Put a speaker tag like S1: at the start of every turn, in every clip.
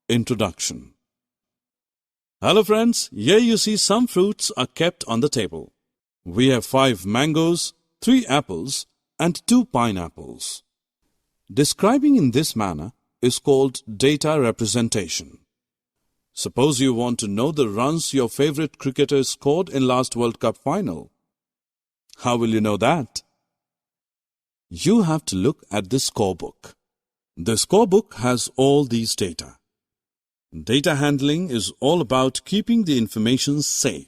S1: Introduction. Hello friends, here you see some fruits are kept on the table. We have 5 mangoes, 3 apples and 2 pineapples. Describing in this manner is called data representation. Suppose you want to know the runs your favorite cricketer scored in last World Cup final. How will you know that? You have to look at the scorebook. The scorebook has all these data. Data handling is all about keeping the information safe.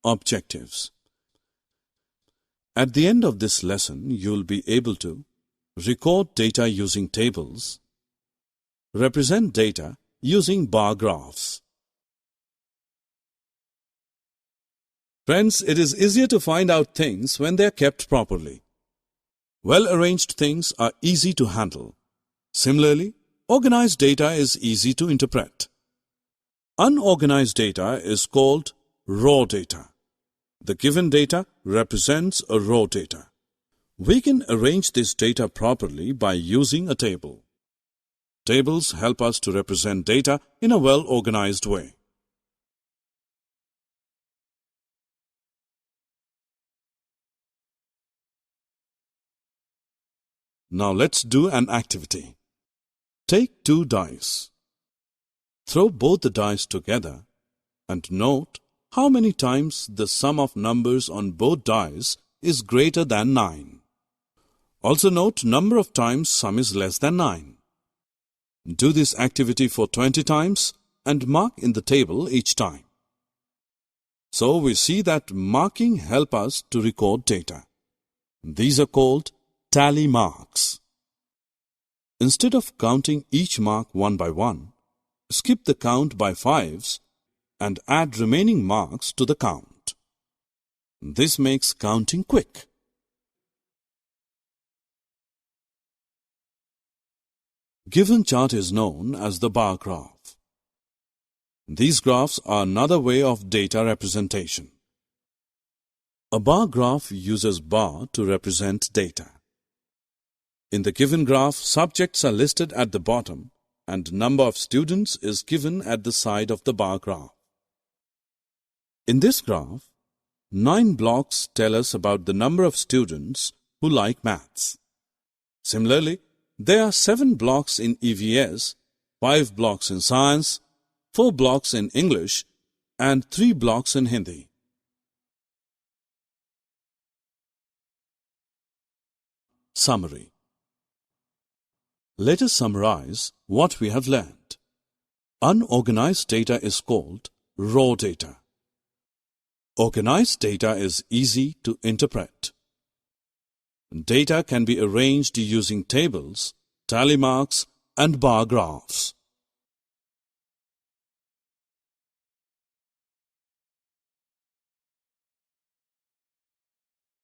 S1: Objectives. At the end of this lesson, you will be able to record data using tables, represent data using bar graphs. Friends, it is easier to find out things when they are kept properly. Well-arranged things are easy to handle. Similarly, organized data is easy to interpret. Unorganized data is called raw data. The given data represents a raw data. We can arrange this data properly by using a table. Tables help us to represent data in a well-organized way. Now let's do an activity. Take 2 dice. Throw both the dice together and note how many times the sum of numbers on both dice is greater than 9. Also note number of times sum is less than 9. Do this activity for 20 times and mark in the table each time. So we see that marking helps us to record data. These are called tally marks. Instead of counting each mark one by one, skip the count by 5s and add remaining marks to the count. This makes counting quick. Given chart is known as the bar graph. These graphs are another way of data representation. A bar graph uses bar to represent data. In the given graph, subjects are listed at the bottom and number of students is given at the side of the bar graph. In this graph, 9 blocks tell us about the number of students who like maths. Similarly, there are 7 blocks in EVS, 5 blocks in science, 4 blocks in English, and 3 blocks in Hindi. Summary. Let us summarize what we have learned. Unorganized data is called raw data. Organized data is easy to interpret. Data can be arranged using tables, tally marks, and bar graphs.